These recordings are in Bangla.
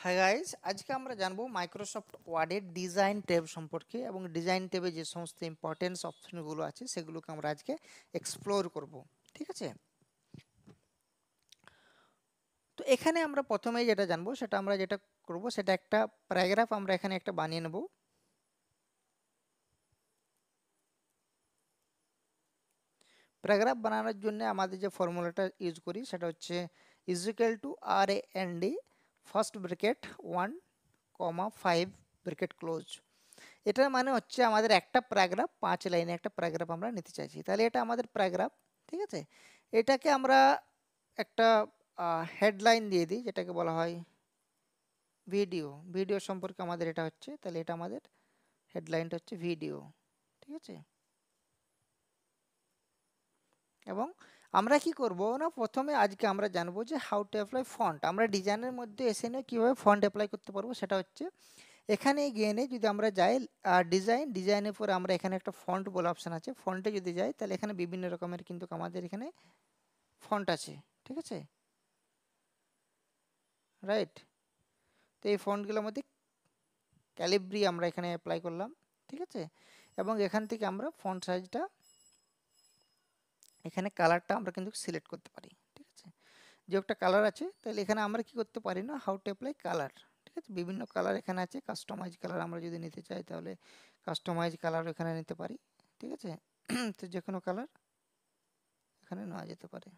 হাই গাইস, আজকে আমরা জানবো মাইক্রোসফট ওয়ার্ডের ডিজাইন ট্যাব সম্পর্কে এবং ডিজাইন ট্যাবে যে সমস্ত ইম্পর্টেন্স অপশনগুলো আছে সেগুলোকে আমরা আজকে এক্সপ্লোর করব। ঠিক আছে, তো এখানে আমরা প্রথমেই যেটা জানবো সেটা আমরা যেটা করব সেটা একটা প্যারাগ্রাফ আমরা এখানে একটা বানিয়ে নেব। প্যারাগ্রাফ বানানোর জন্য আমাদের যে ফর্মুলাটা ইউজ করি সেটা হচ্ছে is equal to R A N D first bracket 1, 5 bracket close. এটার মানে হচ্ছে আমাদের একটা প্যারাগ্রাফ 5 লাইনে একটা প্যারাগ্রাফ আমরা নিতে চাইছি, তাহলে এটা আমাদের প্যারাগ্রাফ। ঠিক আছে, এটাকে আমরা একটা হেডলাইন দিয়ে দিই যেটাকে বলা হয় ভিডিও। ভিডিও সম্পর্কে আমাদের এটা হচ্ছে, তাহলে এটা আমাদের হেডলাইনটা হচ্ছে ভিডিও। ঠিক আছে, এবং আমরা কি করব না, প্রথমে আজকে আমরা জানবো যে হাউ টু অ্যাপ্লাই ফন্ট। আমরা ডিজাইনের মধ্যে এসে নিয়ে কীভাবে ফন্ট অ্যাপ্লাই করতে পারবো সেটা হচ্ছে এখানে গিয়ে নিয়ে যদি আমরা যাই ডিজাইনের পরে আমরা এখানে একটা ফন্ট বলে অপশান আছে, ফন্টে যদি যাই তাহলে এখানে বিভিন্ন রকমের কিন্তু আমাদের এখানে ফন্ট আছে। ঠিক আছে, রাইট। তো এই ফন্টগুলোর মধ্যে ক্যালিব্রি আমরা এখানে অ্যাপ্লাই করলাম। ঠিক আছে, এবং এখান থেকে আমরা ফন্ট সাইজটা এখানে কালারটা আমরা কিন্তু সিলেক্ট করতে পারি। ঠিক আছে, যে একটা কালার আছে তাহলে এখানে আমরা কি করতে পারি না, হাউ টু অ্যাপ্লাই কালার। ঠিক আছে, বিভিন্ন কালার এখানে আছে, কাস্টমাইজ কালার আমরা যদি নিতে চাই তাহলে কাস্টমাইজ কালার এখানে নিতে পারি। ঠিক আছে, তো যে কোনো কালার এখানে নেওয়া যেতে পারে।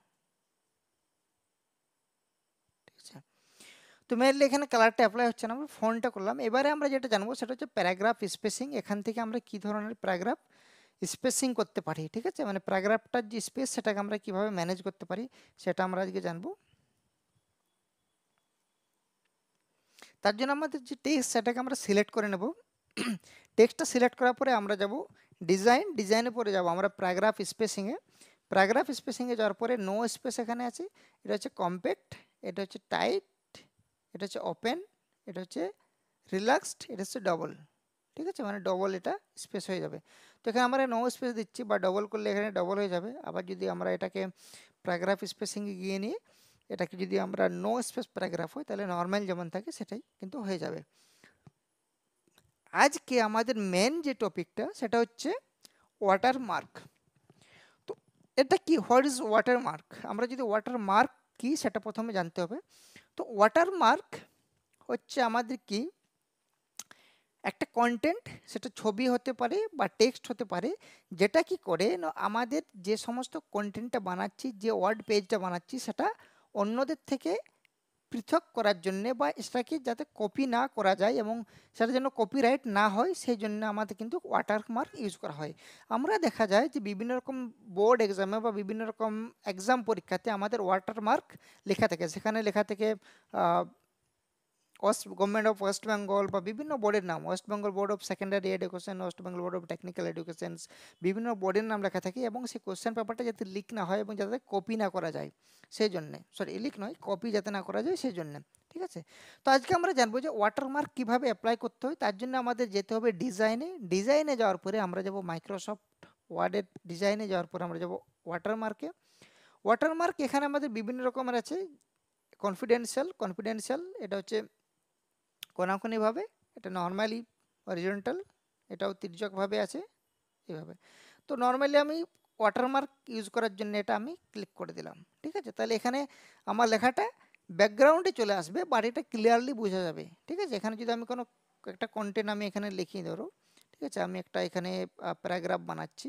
ঠিক আছে, তো মেনলি এখানে কালারটা অ্যাপ্লাই হচ্ছে না, আমরা ফন্টটা করলাম। এবারে আমরা যেটা জানবো সেটা হচ্ছে প্যারাগ্রাফ স্পেসিং। এখান থেকে আমরা কি ধরনের প্যারাগ্রাফ স্পেসিং করতে পারি। ঠিক আছে, মানে প্যারাগ্রাফটার যে স্পেস সেটাকে আমরা কিভাবে ম্যানেজ করতে পারি সেটা আমরা আজকে জানবো। তার জন্য আমাদের যে টেক্সট সেটাকে আমরা সিলেক্ট করে নেব। টেক্সটটা সিলেক্ট করার পরে আমরা যাব ডিজাইনের পরে যাব আমরা প্যারাগ্রাফ স্পেসিংয়ে। প্যারাগ্রাফ স্পেসিংয়ে যাওয়ার পরে নো স্পেস এখানে আছে, এটা হচ্ছে কম্প্যাক্ট, এটা হচ্ছে টাইট, এটা হচ্ছে ওপেন, এটা হচ্ছে রিল্যাক্সড, এটা হচ্ছে ডবল। ঠিক আছে, মানে ডবল এটা স্পেস হয়ে যাবে। তো এখানে আমরা নো স্পেস দিচ্ছি বা ডবল করলে এখানে ডবল হয়ে যাবে। আবার যদি আমরা এটাকে প্যারাগ্রাফ স্পেসিংয়ে গিয়ে নিয়ে এটাকে যদি আমরা নো স্পেস প্যারাগ্রাফ হয় তাহলে নর্মাল যেমন থাকে সেটাই কিন্তু হয়ে যাবে। আজকে আমাদের মেন যে টপিকটা সেটা হচ্ছে ওয়াটারমার্ক। তো এটা কি, হোয়াট ইজ ওয়াটারমার্ক? আমরা যদি ওয়াটারমার্ক কি সেটা প্রথমে জানতে হবে। তো ওয়াটারমার্ক হচ্ছে আমাদের কি একটা কন্টেন্ট, সেটা ছবি হতে পারে বা টেক্সট হতে পারে, যেটা কি করে না আমাদের যে সমস্ত কন্টেন্টটা বানাচ্ছি, যে ওয়ার্ড পেজটা বানাচ্ছি সেটা অন্যদের থেকে পৃথক করার জন্যে বা সেটাকে যাতে কপি না করা যায় এবং সেটা যেন কপিরাইট না হয় সেই জন্য আমাদের কিন্তু ওয়াটারমার্ক ইউজ করা হয়। আমরা দেখা যায় যে বিভিন্ন রকম বোর্ড এক্সামে বা বিভিন্ন রকম এক্সাম পরীক্ষাতে আমাদের ওয়াটারমার্ক লেখা থাকে, সেখানে লেখা থেকে গভর্নমেন্ট অফ ওয়েস্ট বেঙ্গল বা বিভিন্ন বোর্ডের নাম, West Bengal board of secondary education, West Bengal board of technical education, বিভিন্ন বোর্ডের নাম লেখা থাকে এবং সেই কোশ্চেন পেপারটা যাতে লিক না হয় এবং যাতে কপি না করা যায় সেই জন্যে, সরি লিক নয়, কপি যাতে না করা যায় সেই জন্যে। ঠিক আছে, তো আজকে আমরা জানবো যে ওয়াটারমার্ক কীভাবে অ্যাপ্লাই করতে হয়। তার জন্য আমাদের যেতে হবে ডিজাইনে যাওয়ার পরে আমরা যাব মাইক্রোসফট ওয়ার্ডের ডিজাইনে যাওয়ার পরে আমরা যাব ওয়াটারমার্কে। ওয়াটারমার্ক এখানে আমাদের বিভিন্ন রকমের আছে, কনফিডেন্সিয়াল এটা হচ্ছে কোনাকুনিভাবে, এটা নর্মালি হরিজন্টাল, এটাও তির্যকভাবে আছে এভাবে। তো নর্মালি আমি ওয়াটারমার্ক ইউজ করার জন্য এটা আমি ক্লিক করে দিলাম। ঠিক আছে, তাহলে এখানে আমার লেখাটা ব্যাকগ্রাউন্ডে চলে আসবে বাট এটা ক্লিয়ারলি বোঝা যাবে। ঠিক আছে, এখানে যদি আমি কোনো একটা কন্টেন্ট আমি এখানে লিখি, ধরো ঠিক আছে আমি একটা এখানে প্যারাগ্রাফ বানাচ্ছি,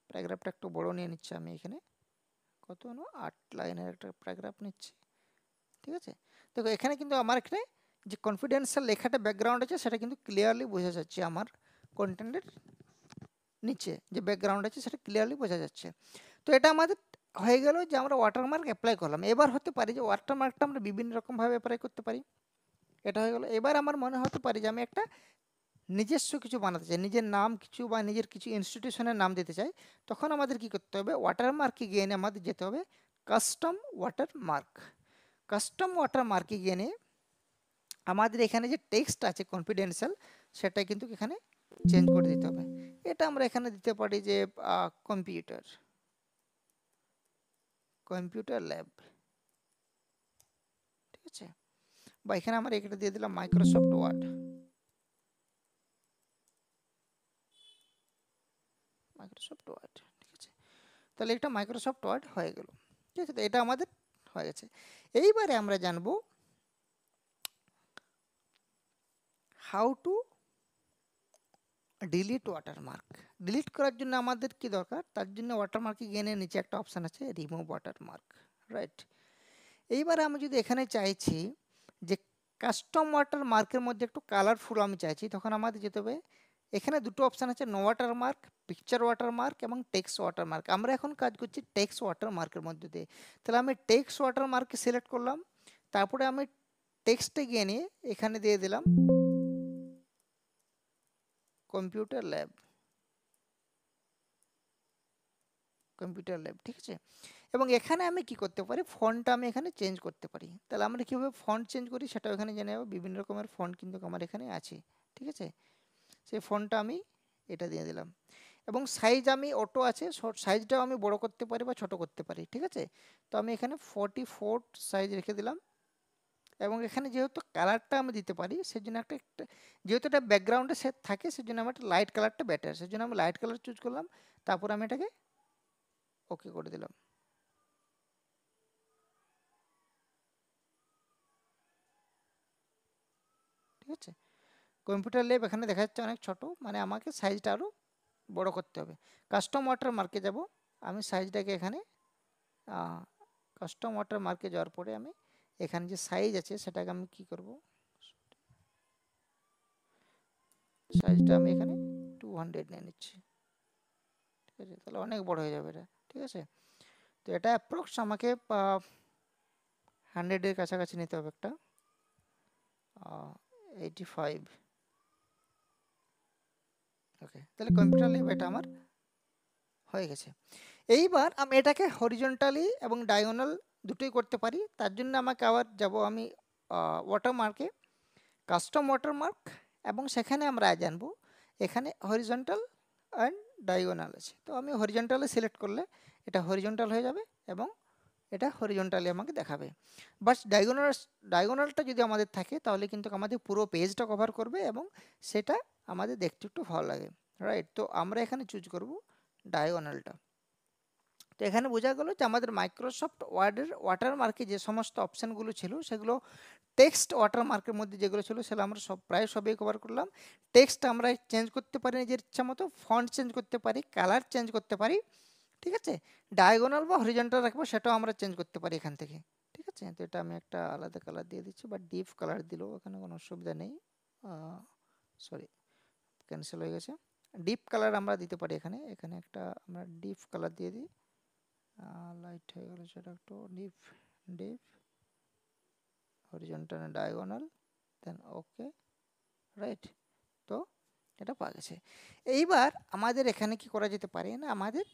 প্যারাগ্রাফটা একটু বড় নিয়ে নিচ্ছি আমি এখানে, কত 8 লাইনের একটা প্যারাগ্রাফ নিচ্ছি। ঠিক আছে, দেখো এখানে কিন্তু আমার এখানে যে কনফিডেন্সিয়াল লেখাটা ব্যাকগ্রাউন্ড আছে সেটা কিন্তু ক্লিয়ারলি বোঝা যাচ্ছে, আমার কন্টেন্টের নিচে যে ব্যাকগ্রাউন্ড আছে সেটা ক্লিয়ারলি বোঝা যাচ্ছে। তো এটা আমাদের হয়ে গেল যে আমরা ওয়াটারমার্ক অ্যাপ্লাই করলাম। এবার হতে পারে যে ওয়াটারমার্কটা আমরা বিভিন্ন রকমভাবে অ্যাপ্লাই করতে পারি, এটা হয়ে গেল। এবার আমার মনে হতে পারে যে আমি একটা নিজস্ব কিছু বানাতে চাই, নিজের নাম কিছু বা নিজের কিছু ইনস্টিটিউশনের নাম দিতে চাই, তখন আমাদের কি করতে হবে, ওয়াটারমার্কে গিয়ে নিয়ে আমাদের যেতে হবে কাস্টম ওয়াটারমার্ক। কাস্টম ওয়াটারমার্কে গিয়ে নিয়ে আমাদের এখানে যে টেক্সট আছে কনফিডেন্সিয়াল সেটা কিন্তু এখানে চেঞ্জ করে দিতে হবে। এটা আমরা এখানে দিতে পারি যে কম্পিউটার কম্পিউটার ল্যাব। ঠিক আছে, বা এখানে আমরা এটা দিয়ে দিলাম মাইক্রোসফট ওয়ার্ড, ঠিক আছে। তাহলে এটা মাইক্রোসফট ওয়ার্ড হয়ে গেল, ঠিক আছে। তো এটা আমাদের হয়ে গেছে। এইবারে আমরা জানবো how to delete watermark. Delete করার জন্য আমাদের কি দরকার, তার জন্য ওয়াটারমার্কে গেনে নিচে একটা অপশান আছে রিমুভ ওয়াটারমার্ক, রাইট। এইবারে আমি যদি এখানে চাইছি যে কাস্টম ওয়াটারমার্কের মধ্যে একটু কালারফুল আমি চাইছি, তখন আমাদের যেতে হবে এখানে দুটো অপশান আছে, নো ওয়াটারমার্ক, পিকচার ওয়াটারমার্ক এবং টেক্সট ওয়াটারমার্ক। আমরা এখন কাজ করছি টেক্সট ওয়াটারমার্কের মধ্যে দিয়ে। তাহলে আমি টেক্সট ওয়াটারমার্কে সিলেক্ট করলাম, তারপরে আমি টেক্সটে গিয়ে নিয়ে এখানে দিয়ে দিলাম কম্পিউটার ল্যাব, ঠিক আছে। এবং এখানে আমি কি করতে পারি, ফন্টটা আমি এখানে চেঞ্জ করতে পারি। তাহলে আমরা কীভাবে ফন্ট চেঞ্জ করি সেটাও এখানে জেনে যাবো। বিভিন্ন রকমের ফন্ট কিন্তু আমার এখানে আছে, ঠিক আছে। সেই ফন্টটা আমি এটা দিয়ে দিলাম, এবং সাইজ আমি অটো আছে, সাইজটাও আমি বড় করতে পারি বা ছোট করতে পারি, ঠিক আছে। তো আমি এখানে 44 সাইজ রেখে দিলাম, এবং এখানে যেহেতু কালারটা আমি দিতে পারি সেজন্য একটা যেহেতু এটা ব্যাকগ্রাউন্ডে সেট থাকে সেজন্য আমার একটা লাইট কালারটা বেটার, সেজন্য আমি লাইট কালার চুজ করলাম, তারপর আমি এটাকে ওকে করে দিলাম। ঠিক আছে, কম্পিউটার ল্যাব এখানে দেখা যাচ্ছে অনেক ছোট, মানে আমাকে সাইজটা আরও বড় করতে হবে। কাস্টম ওয়াটারমার্কে যাব, আমি সাইজটাকে এখানে কাস্টম ওয়াটারমার্কে যাওয়ার পরে আমি এখানে যে সাইজ আছে সেটাকে আমি কি করব, সাইজটা আমি এখানে 200 নিয়ে নিচ্ছি, ঠিক আছে। তাহলে অনেক বড় হয়ে যাবে এটা, ঠিক আছে। তো এটা অ্যাপ্রক্স আমাকে 100-এর কাছাকাছি নিতে হবে, একটা 85। ওকে, তাহলে কম্পিউটার ল্যাব এটা আমার হয়ে গেছে। এইবার আমি এটাকে হরিজন্টালি এবং ডায়াগোনাল দুটোই করতে পারি। তার জন্য আমাকে আবার যাব আমি ওয়াটারমার্কে, কাস্টম ওয়াটারমার্ক, এবং সেখানে আমরা জানবো এখানে হরিজন্টাল অ্যান্ড ডায়াগোনাল আছে। তো আমি হরিজন্টালে সিলেক্ট করলে এটা হরিজন্টাল হয়ে যাবে এবং এটা হরিজন্টালি আমাকে দেখাবে। বাট ডায়াগোনালটা যদি আমাদের থাকে তাহলে কিন্তু আমাদের পুরো পেজটা কভার করবে এবং সেটা আমাদের দেখতে একটু ভালো লাগে, রাইট। তো আমরা এখানে চুজ করব ডায়াগোনালটা। তো এখানে বোঝা গেল যে আমাদের মাইক্রোসফট ওয়ার্ডের ওয়াটারমার্কে যে সমস্ত অপশানগুলো ছিল সেগুলো টেক্সট ওয়াটারমার্কের মধ্যে যেগুলো ছিল সেগুলো আমরা প্রায় সবই কভার করলাম। টেক্সট আমরা চেঞ্জ করতে পারি নিজের ইচ্ছা মতো, ফন্ট চেঞ্জ করতে পারি, কালার চেঞ্জ করতে পারি, ঠিক আছে। ডায়াগোনাল বা হরিজন্টাল রাখবো সেটাও আমরা চেঞ্জ করতে পারি এখান থেকে, ঠিক আছে। তো এটা আমি একটা আলাদা কালার দিয়ে দিচ্ছি, বা ডিপ কালার দিলেও এখানে কোনো অসুবিধা নেই। সরি, ক্যান্সেল হয়ে গেছে। ডিপ কালার আমরা দিতে পারি এখানে, এখানে একটা আমরা ডিপ কালার দিয়ে দিই, লাইট হয়ে গেল সেটা একটু deep deep horizontal and diagonal, then okay, right. তো এটা পাওয়া গেছে। এইবার আমাদের এখানে কি করা যেতে পারে না, আমাদের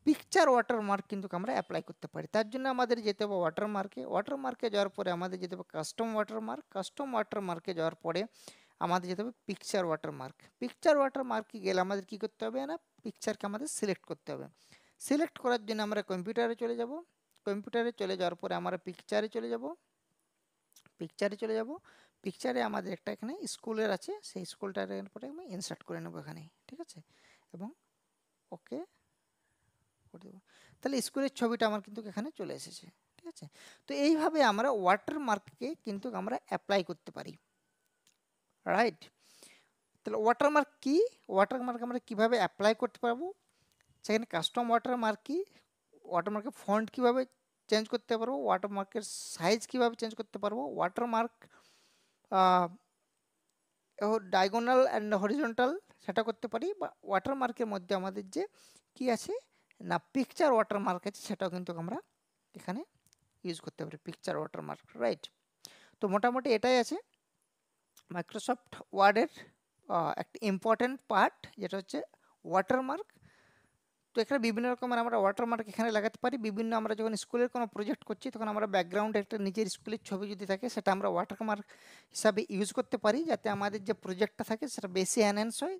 পিকচার ওয়াটারমার্ক কিন্তু আমরা অ্যাপ্লাই করতে পারি। তার জন্য আমাদের যেতে হবে ওয়াটারমার্কে যাওয়ার পরে আমাদের যেতে হবে কাস্টম ওয়াটারমার্কে যাওয়ার পরে আমাদের যেতে হবে পিকচার ওয়াটারমার্কে গেলে আমাদের কি করতে হবে না, পিকচারকে আমাদের সিলেক্ট করতে হবে। সিলেক্ট করার জন্য আমরা কম্পিউটারে চলে যাব, কম্পিউটারে চলে যাওয়ার পরে আমরা পিকচারে চলে যাব, পিকচারে আমাদের একটা এখানে স্কুলের আছে, সেই স্কুলটার পরে আমি ইনসার্ট করে নেব এখানে, ঠিক আছে, এবং ওকে করে দেবো। তাহলে স্কুলের ছবিটা আমার কিন্তু এখানে চলে এসেছে, ঠিক আছে। তো এইভাবে আমরা ওয়াটারমার্ককে কিন্তু আমরা অ্যাপ্লাই করতে পারি, রাইট। তাহলে ওয়াটারমার্ক কি, ওয়াটারমার্ক আমরা কিভাবে অ্যাপ্লাই করতে পারবো, সেখানে কাস্টম ওয়াটারমার্ক কি, ওয়াটারমার্কের ফন্ট কিভাবে চেঞ্জ করতে পারবো, ওয়াটারমার্কের সাইজ কিভাবে চেঞ্জ করতে পারবো, ওয়াটারমার্ক ডায়াগোনাল অ্যান্ড হরিজন্টাল সেটা করতে পারি, বা ওয়াটারমার্কের মধ্যে আমাদের যে কি আছে না পিকচার ওয়াটারমার্ক আছে সেটাও কিন্তু আমরা এখানে ইউজ করতে পারি, পিকচার ওয়াটারমার্ক, রাইট। তো মোটামুটি এটাই আছে মাইক্রোসফট ওয়ার্ডের একটা ইম্পর্টেন্ট পার্ট, যেটা হচ্ছে ওয়াটারমার্ক। তো এখানে বিভিন্ন রকমের আমরা ওয়াটারমার্ক এখানে লাগাতে পারি। বিভিন্ন আমরা যখন স্কুলের কোনো প্রজেক্ট করছি তখন আমরা ব্যাকগ্রাউন্ডে একটা নিজের স্কুলের ছবি যদি থাকে সেটা আমরা ওয়াটারমার্ক হিসাবে ইউজ করতে পারি, যাতে আমাদের যে প্রজেক্টটা থাকে সেটা বেশি এনহ্যান্স হয়।